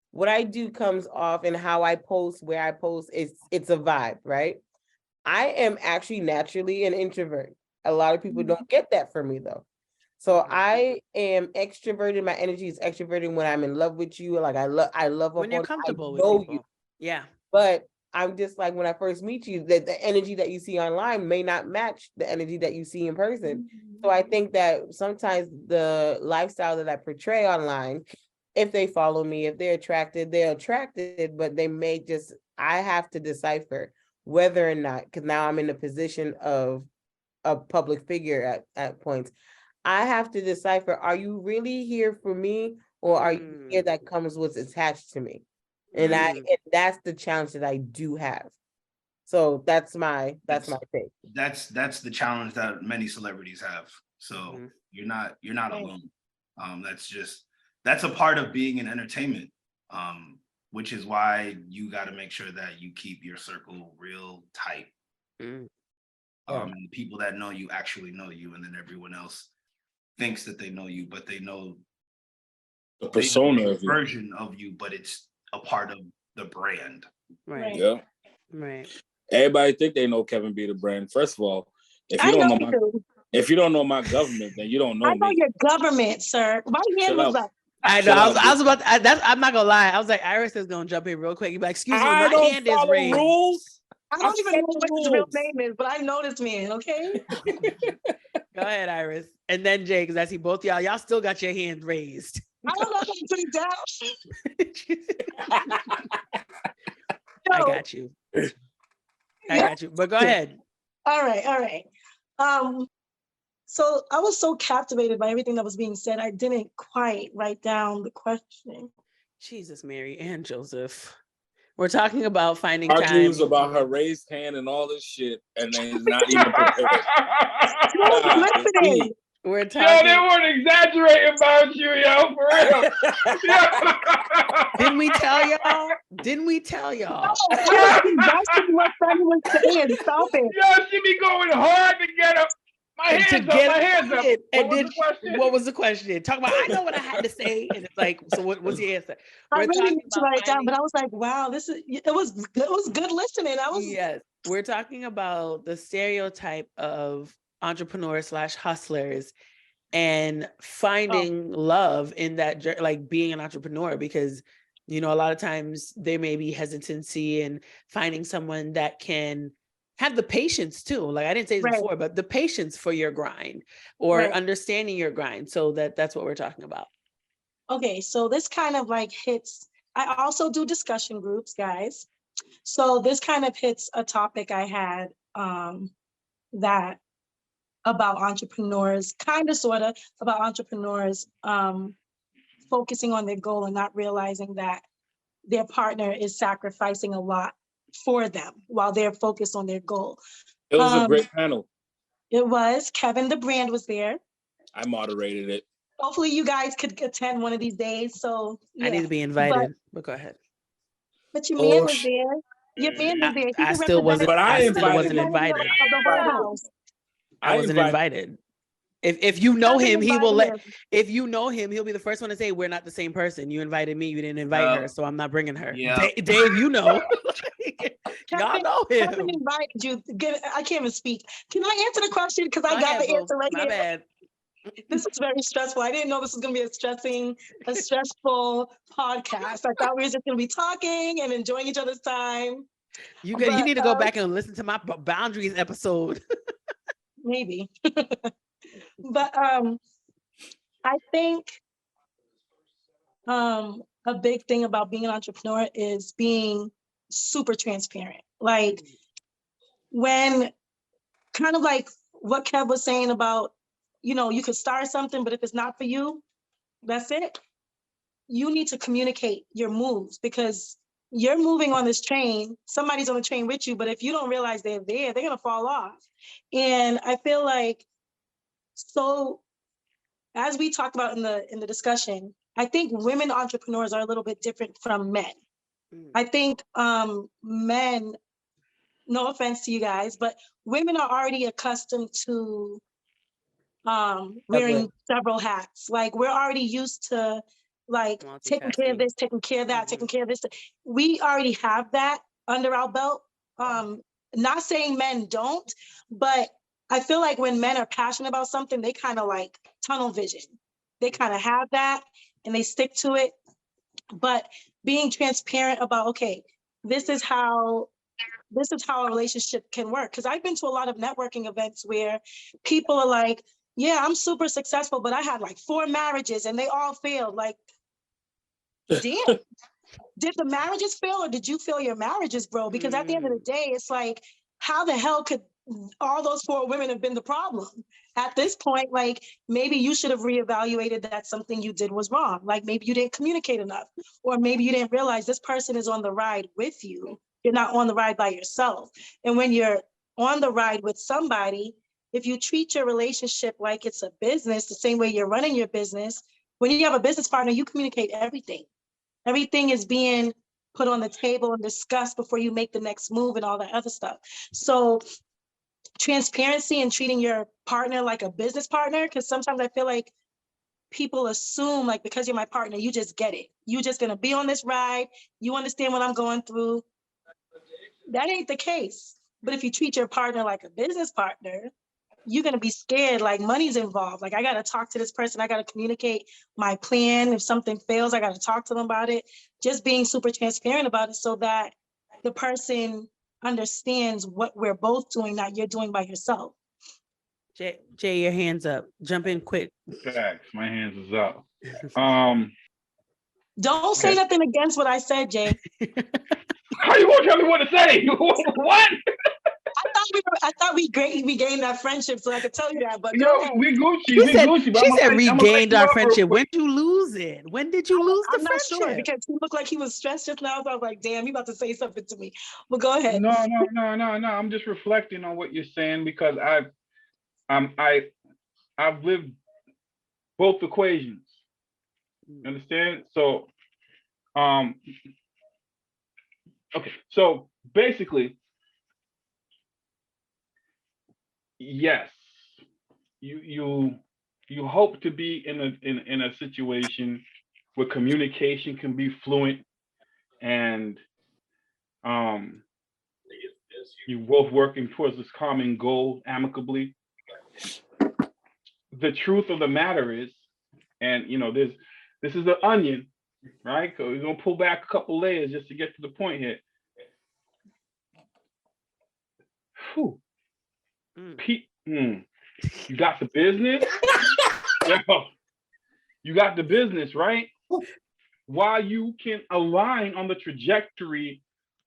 S4: what I do comes off and how I post, where I post, it's a vibe, right? I am actually naturally an introvert. A lot of people don't get that from me though. So I am extroverted. My energy is extroverted when I'm in love with you. Like I love
S2: when you're comfortable with people.
S4: You.
S2: Yeah.
S4: But I'm just like, when I first meet you, that the energy that you see online may not match the energy that you see in person. So I think that sometimes the lifestyle that I portray online, if they follow me, if they're attracted, but they may just, I have to decipher whether or not, because now I'm in a position of a public figure at points. I have to decipher, are you really here for me, or are you here that comes what's attached to me? And and that's the challenge that I do have. So that's my thing.
S7: That's the challenge that many celebrities have. So you're not alone. That's a part of being in entertainment. Which is why you got to make sure that you keep your circle real tight. And the people that know you actually know you, and then everyone else thinks that they know you, but they know
S3: the persona of
S7: version of you, but it's a part of the brand.
S2: Right.
S3: Yeah.
S2: Right.
S3: Everybody think they know Kevin B the brand. First of all, if you don't know my government, then you don't know me.
S5: I know your government, sir. My hand was up.
S2: I know. I was about. I'm not gonna lie. I was like, Iris is gonna jump in real quick. You'd be like, "Excuse me, my hand is raised."
S3: Rules.
S5: I don't even know what his real name is, but I know this man. Okay.
S2: Go ahead, Iris, and then Jay, because I see both y'all still got your hand raised.
S5: I don't know if I put it down.
S2: I got you. But go ahead.
S5: All right. So I was so captivated by everything that was being said, I didn't quite write down the question.
S2: Jesus, Mary and Joseph. We're talking about finding
S3: argues
S2: time.
S3: about her raised hand and all this shit, and then not even prepared.
S2: We're talking.
S1: Yo, they weren't exaggerating about you, yo, for real.
S2: Didn't we tell y'all?
S5: No, that's what Fena was saying. Stop it.
S1: Yo, she be going hard to get up. My hands up.
S2: What was the question? Talk about, I know what I had to say. And it's like, so what was the answer?
S5: I really need to write it down, but I was like, wow, it was good listening.
S2: Yes. We're talking about the stereotype of entrepreneurs / hustlers and finding love in that, like being an entrepreneur, because, you know, a lot of times there may be hesitancy in finding someone that can have the patience too. Like I didn't say this before, but the patience for your grind or understanding your grind. So that's what we're talking about.
S5: Okay. So this kind of like hits, I also do discussion groups, guys. So this kind of hits a topic I had that about entrepreneurs, kind of, sort of about entrepreneurs focusing on their goal and not realizing that their partner is sacrificing a lot for them while they're focused on their goal.
S3: It was a great panel.
S5: It was. Kevin the brand was there.
S3: I moderated it.
S5: Hopefully you guys could attend one of these days. So yeah.
S2: I need to be invited, but go ahead.
S5: But your
S3: Oh,
S5: man was there. Your man was there. He's
S2: I
S5: a
S2: still wasn't.
S3: But I
S5: he's a
S2: still wasn't
S5: representative
S2: invited.
S5: of the White House.
S2: I wasn't invited. If you know him, he will let. If you know him, he'll be the first one to say, "We're not the same person. You invited me. You didn't invite her, so I'm not bringing her."
S7: Yeah.
S2: Dave, you know. Y'all know him.
S5: Kevin invited you. I can't even speak. Can I answer the question? Because I got the answer right
S2: My
S5: here.
S2: bad.
S5: This is very stressful. I didn't know this was going to be a stressful podcast. I thought we were just going to be talking and enjoying each other's time.
S2: You need to go back and listen to my boundaries episode.
S5: Maybe. But I think a big thing about being an entrepreneur is being super transparent. Like when kind of like what Kev was saying about, you could start something, but if it's not for you, that's it. You need to communicate your moves because you're moving on this train. Somebody's on the train with you, but if you don't realize they're there, they're going to fall off. And I feel like, so as we talked about in the discussion, I think women entrepreneurs are a little bit different from men. I think men, no offense to you guys, but women are already accustomed to wearing several hats. Like we're already used to like taking care of this, taking care of that, taking care of this. We already have that under our belt. Not saying men don't, but I feel like when men are passionate about something, they kind of like tunnel vision. They kind of have that and they stick to it. But being transparent about, okay, this is how a relationship can work. Because I've been to a lot of networking events where people are like, yeah, I'm super successful, but I had like 4 marriages and they all failed. Like, damn, did the marriages fail or did you fail your marriages, bro? Because at the end of the day, it's like, how the hell could all those 4 women have been the problem? At this point, like maybe you should have reevaluated that something you did was wrong. Like maybe you didn't communicate enough, or maybe you didn't realize this person is on the ride with you. You're not on the ride by yourself. And when you're on the ride with somebody, if you treat your relationship like it's a business, the same way you're running your business, when you have a business partner, you communicate everything. Everything is being put on the table and discussed before you make the next move and all that other stuff. So transparency and treating your partner like a business partner, because sometimes I feel like people assume like because you're my partner, you just get it. You're just gonna be on this ride. You understand what I'm going through. That ain't the case. But if you treat your partner like a business partner, you're going to be scared, like money's involved. Like I got to talk to this person. I got to communicate my plan. If something fails, I got to talk to them about it. Just being super transparent about it so that the person understands what we're both doing, not you're doing by yourself.
S2: Jay, your hands up. Jump in quick.
S1: Facts. My hands is up.
S5: Don't say nothing against what I said, Jay.
S1: How you gonna tell me what to say? What?
S5: I thought we gained that friendship, so I could tell you that. But
S1: we Gucci.
S2: She said regained our friendship. When did you lose it? When did you lose the friendship?
S5: I'm not sure because he looked like he was stressed just now. So I was like, damn, you about to say something to me. Well, go ahead.
S1: No. I'm just reflecting on what you're saying because I've lived both equations. Understand? So, okay. So basically, yes, you hope to be in a situation where communication can be fluent and you're both working towards this common goal amicably. The truth of the matter is, and this is an onion, right? So we're gonna pull back a couple layers just to get to the point here. Whew. You got the business? You got the business, right? While you can align on the trajectory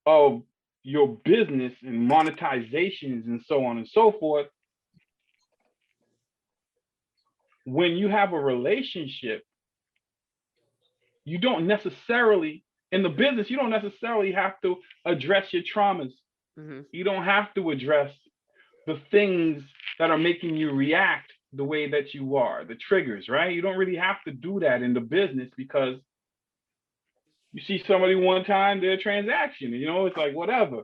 S1: of your business and monetizations and so on and so forth, when you have a relationship, you don't necessarily, in the business, you don't necessarily have to address your traumas. You don't have to address the things that are making you react the way that you are, the triggers, right? You don't really have to do that in the business because you see somebody one time, their transaction, it's like whatever.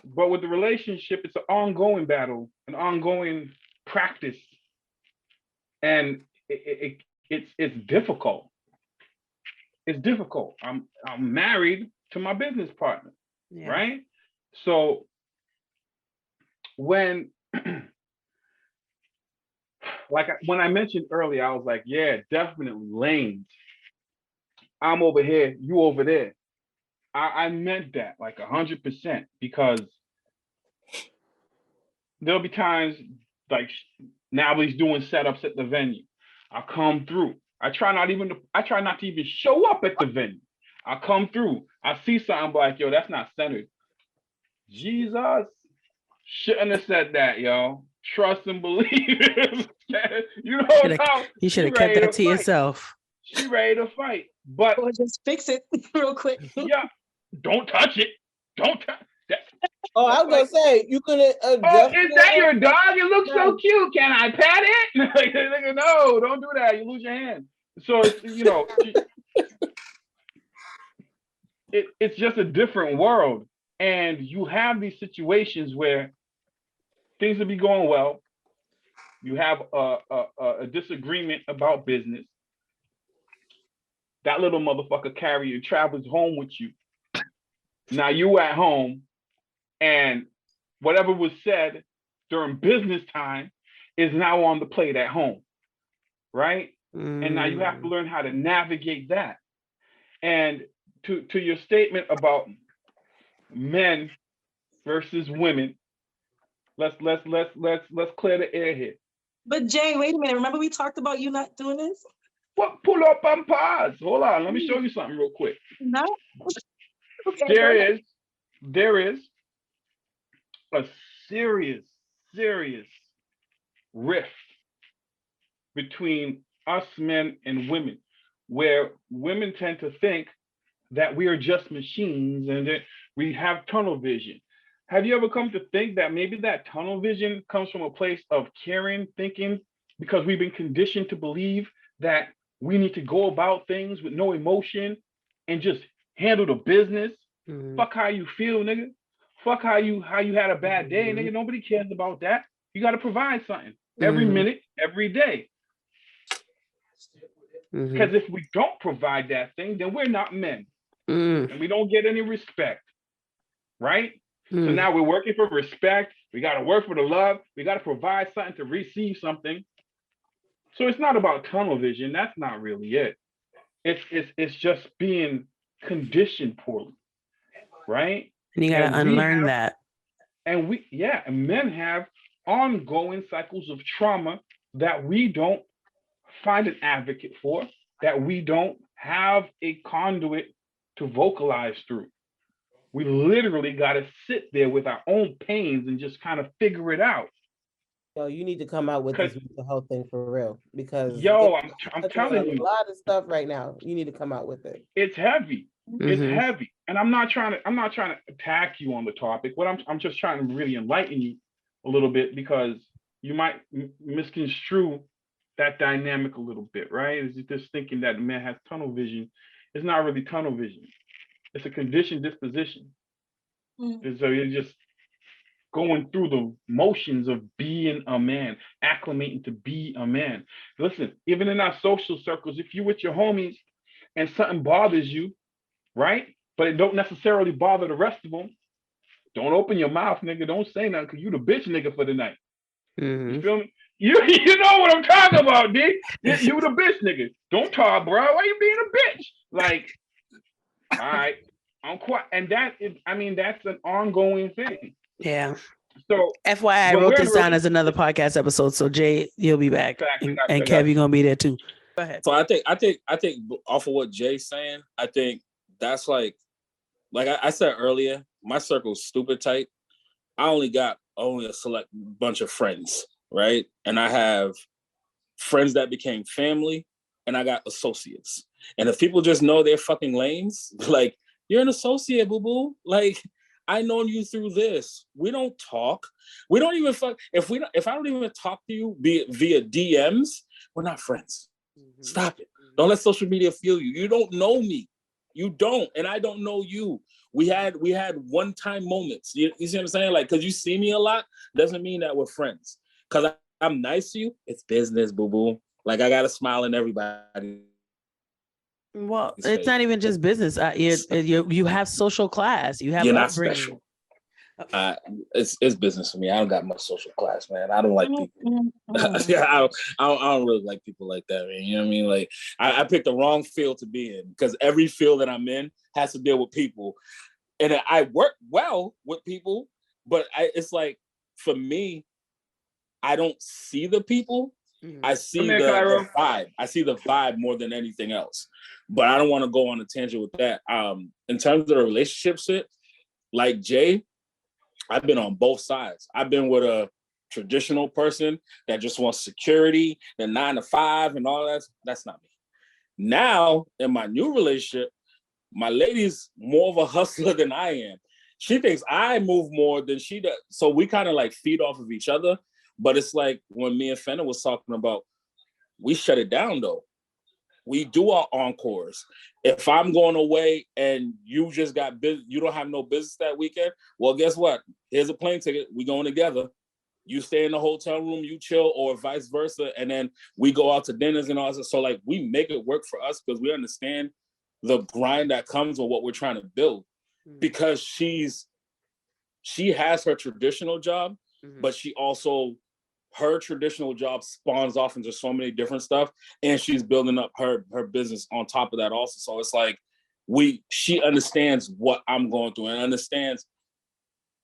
S1: But with the relationship, it's an ongoing battle, an ongoing practice, and it's difficult. It's difficult. I'm married to my business partner,
S2: Yeah.
S1: right? So when when I mentioned earlier, I was like, yeah, definitely lanes. I'm over here, you over there. I meant that like 100% because there'll be times like Natalie's doing setups at the venue. I'll come through. I try not to even show up at the venue. I'll come through. I see something like, yo, that's not centered. Jesus, shouldn't have said that, yo. Trust and believe.
S2: You should have kept that to yourself.
S1: She ready to fight, but
S5: Or just fix it real quick.
S1: yeah, don't touch it. Don't touch that.
S4: Oh, I was gonna say you can adjust.
S1: Oh, is that your dog? It looks so cute. Can I pet it? No, don't do that. You lose your hand. So it's just a different world, and you have these situations where things will be going well. You have a disagreement about business. That little motherfucker carrier travels home with you. Now you at home, and whatever was said during business time is now on the plate at home, right? And now you have to learn how to navigate that. And to your statement about men versus women, let's clear the air here.
S5: But Jay, wait a minute. Remember we talked about you not doing this?
S1: What? Pull up and pause. Hold on. Let me show you something real quick.
S5: No. Okay,
S1: there is a serious rift between us men and women, where women tend to think that we are just machines and that we have tunnel vision. Have you ever come to think that maybe that tunnel vision comes from a place of caring, thinking, because we've been conditioned to believe that we need to go about things with no emotion and just handle the business? Fuck how you feel, nigga. Fuck how you had a bad day, nigga. Nobody cares about that. You got to provide something every minute, every day. Because if we don't provide that thing, then we're not men. And we don't get any respect, right? So now we're working for respect. We got to work for the love. We got to provide something to receive something. So it's not about tunnel vision. That's not really it. It's just being conditioned poorly, right?
S2: And you got to unlearn that.
S1: And men have ongoing cycles of trauma that we don't find an advocate for, that we don't have a conduit to vocalize through. We literally got to sit there with our own pains and just kind of figure it out.
S4: Yo, you need to come out with this mental health thing for real, because
S1: I'm telling you,
S4: a lot of stuff right now. You need to come out with it.
S1: It's heavy. It's heavy, and I'm not trying to attack you on the topic. I'm just trying to really enlighten you a little bit, because you might misconstrue that dynamic a little bit, right? Is just thinking that the man has tunnel vision. It's not really tunnel vision. It's a conditioned disposition. And so you're just going through the motions of being a man, acclimating to be a man. Listen, even in our social circles, if you're with your homies and something bothers you, right? But it don't necessarily bother the rest of them, don't open your mouth, nigga. Don't say nothing, because you the bitch nigga for the night. You feel me? You know what I'm talking about, D. You the bitch nigga. Don't talk, bro. Why you being a bitch? Like, all right, I'm quite, and that's an ongoing thing.
S2: Yeah.
S1: So
S2: FYI, I wrote this down as another podcast episode. So Jay, you'll be back, and Kev, you're gonna be there too. Go ahead.
S3: So I think off of what Jay's saying, I think that's like I said earlier, my circle's stupid tight. I only got a select bunch of friends, right? And I have friends that became family, and I got associates. And if people just know their fucking lanes, like, you're an associate, boo-boo. Like, I known you through this. We don't talk. We don't even fuck. If I don't even talk to you via DMs, we're not friends. Stop it. Don't let social media fuel you. You don't know me. You don't, and I don't know you. We had one-time moments. You see what I'm saying? Like, because you see me a lot doesn't mean that we're friends. Because I'm nice to you. It's business, boo-boo. Like, I got to smile in everybody.
S2: Well, it's not even just business. You have social class. You have
S3: You're not
S2: upbringing.
S3: special. It's business for me. I don't got much social class, man. I don't like people. Yeah, I don't really like people like that, man. You know what I mean? Like, I picked the wrong field to be in because every field that I'm in has to deal with people, and I work well with people. But it's like, for me, I don't see the people. I see the vibe. I see the vibe more than anything else. But I don't want to go on a tangent with that. In terms of the relationship shit, like Jay, I've been on both sides. I've been with a traditional person that just wants security, the 9 to 5 and all that. That's not me. Now, in my new relationship, my lady's more of a hustler than I am. She thinks I move more than she does. So we kind of like feed off of each other. But it's like when me and Fena was talking about, we shut it down though. We do our encores. If I'm going away and you just got you don't have no business that weekend, well, guess what? Here's a plane ticket. We going together. You stay in the hotel room, you chill, or vice versa. And then we go out to dinners and all that. So like we make it work for us because we understand the grind that comes with what we're trying to build. Because she has her traditional job, but she also, her traditional job spawns off into so many different stuff, and she's building up her business on top of that also. So it's like she understands what I'm going through and understands,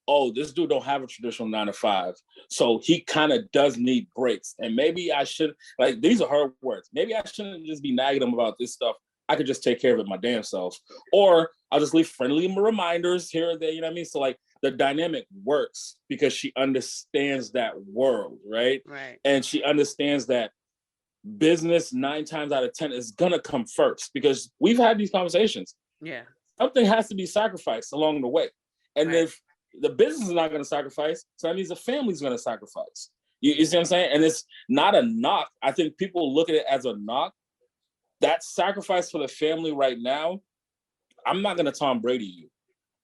S3: oh, this dude don't have a traditional 9 to 5, so he kind of does need breaks. And maybe I should, like, these are her words, maybe I shouldn't just be nagging him about this stuff. I could just take care of it my damn self, or I'll just leave friendly reminders here or there. You know what I mean? So like the dynamic works because she understands that world, right?
S2: Right.
S3: And she understands that business 9 times out of 10 is gonna come first because we've had these conversations.
S2: Yeah.
S3: Something has to be sacrificed along the way, and
S2: Right.
S3: if the business is not gonna sacrifice, so that means the family's gonna sacrifice. You see what I'm saying? And it's not a knock. I think people look at it as a knock. That sacrifice for the family right now, I'm not gonna Tom Brady you.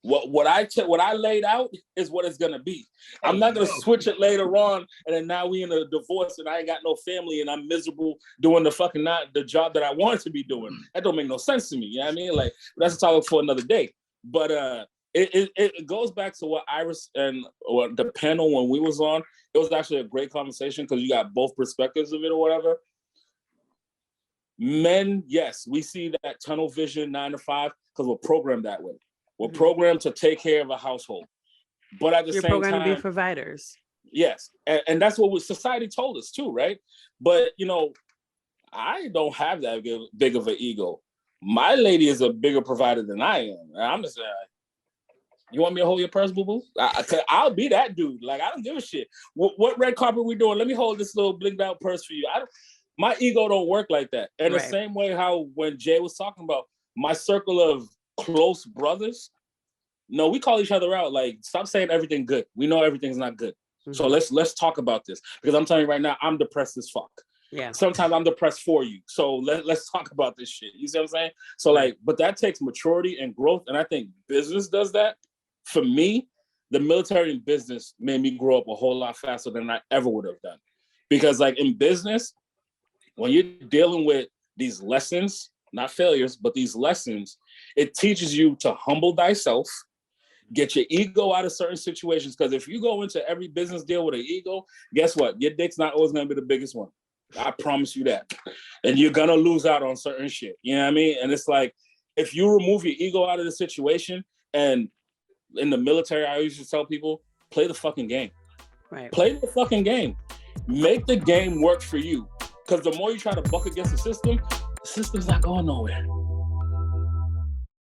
S3: What I laid out is what it's gonna be. I'm not gonna switch it later on, and then now we in a divorce and I ain't got no family and I'm miserable doing the job that I wanted to be doing. That don't make no sense to me. You know what I mean? Like, that's a topic for another day. But it goes back to what Iris and the panel when we was on. It was actually a great conversation because you got both perspectives of it or whatever. Men, yes, we see that tunnel vision 9 to 5 because we're programmed that way. We're programmed to take care of a household, but at the same time,
S2: you're programmed to be providers.
S3: Yes, and that's what society told us too, right? But I don't have that big of an ego. My lady is a bigger provider than I am. I'm just you want me to hold your purse, boo boo? I'll be that dude. Like, I don't give a shit. What red carpet we doing? Let me hold this little blinged out purse for you. My ego don't work like that. And the same way how when Jay was talking about my circle of close brothers, no, we call each other out. Like, stop saying everything good. We know everything's not good. So let's talk about this. Because I'm telling you right now, I'm depressed as fuck.
S2: Yeah.
S3: Sometimes I'm depressed for you. So let's talk about this shit. You see what I'm saying? So like, but that takes maturity and growth. And I think business does that. For me, the military and business made me grow up a whole lot faster than I ever would have done. Because like in business, when you're dealing with these lessons, not failures, but these lessons, it teaches you to humble thyself, get your ego out of certain situations. Because if you go into every business deal with an ego, guess what? Your dick's not always going to be the biggest one. I promise you that. And you're going to lose out on certain shit. You know what I mean? And it's like, if you remove your ego out of the situation, and in the military, I used to tell people, play the fucking game.
S2: Right.
S3: Play the fucking game. Make the game work for you. Because the more you try to buck against the system's not going nowhere.